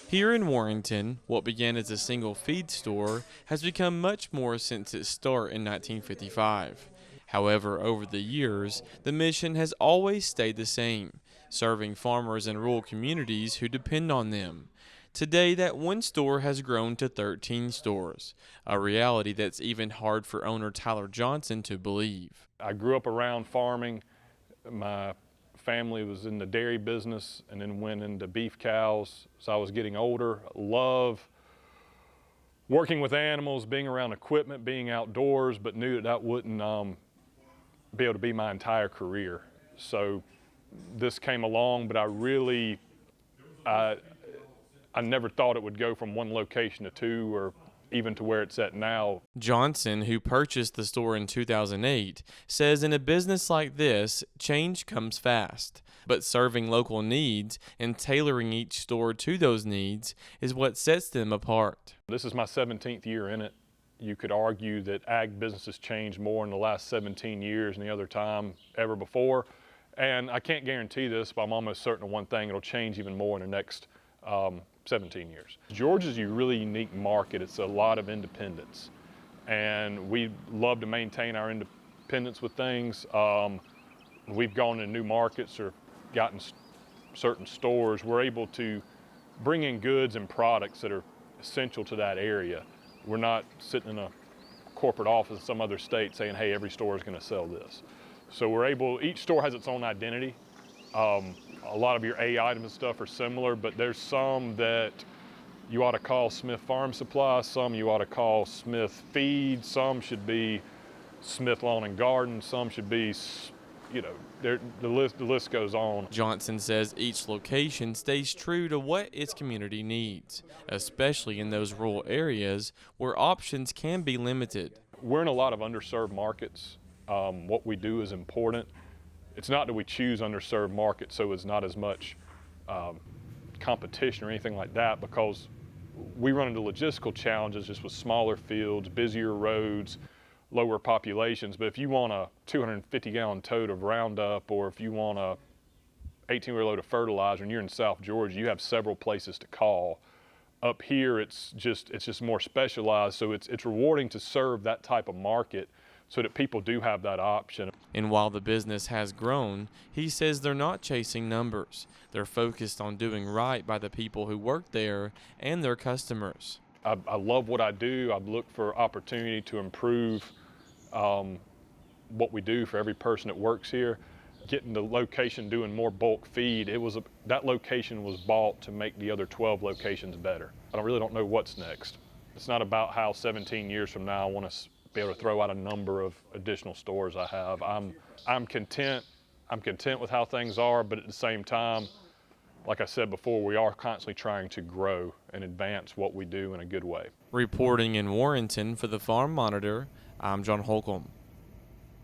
Here in Warrenton, what began as a single feed store has become much more since its start in 1955. However, over the years, the mission has always stayed the same, serving farmers and rural communities who depend on them. Today, that one store has grown to 13 stores, a reality that's even hard for owner Tyler Johnson to believe. I grew up around farming. My family was in the dairy business and then went into beef cows. So I was getting older. Love working with animals, being around equipment, being outdoors, but knew that wouldn't be able to be my entire career. So this came along, but I never thought it would go from one location to two or even to where it's at now. Johnson, who purchased the store in 2008, says in a business like this, change comes fast. But serving local needs and tailoring each store to those needs is what sets them apart. This is my 17th year in it. You could argue that ag business has changed more in the last 17 years than the other time ever before. And I can't guarantee this, but I'm almost certain of one thing: it'll change even more in the next 17 years. Georgia's a really unique market. It's a lot of independence, and we love to maintain our independence with things. We've gone to new markets or gotten certain stores. We're able to bring in goods and products that are essential to that area. We're not sitting in a corporate office in some other state saying, hey, every store is going to sell this. So we're able, each store has its own identity. A lot of your A items and stuff are similar, but there's some that you ought to call Smith Farm Supply, some you ought to call Smith Feed, some should be Smith Lawn and Garden, some should be, the list goes on. Johnson says each location stays true to what its community needs, especially in those rural areas where options can be limited. We're in a lot of underserved markets. What we do is important. It's not that we choose underserved markets so it's not as much competition or anything like that, because we run into logistical challenges just with smaller fields, busier roads, lower populations. But if you want a 250-gallon tote of Roundup, or if you want a 18-wheeler load of fertilizer and you're in South Georgia, you have several places to call. Up here, it's just more specialized, so it's rewarding to serve that type of market so that people do have that option. And while the business has grown, he says they're not chasing numbers. They're focused on doing right by the people who work there and their customers. I love what I do. I look for opportunity to improve what we do for every person that works here. Getting the location doing more bulk feed, that location was bought to make the other 12 locations better. I really don't know what's next. It's not about how 17 years from now I want to be able to throw out a number of additional stores I have. I'm content. I'm content with how things are, but at the same time, like I said before, we are constantly trying to grow and advance what we do in a good way. Reporting in Warrenton for the Farm Monitor, I'm John Holcomb.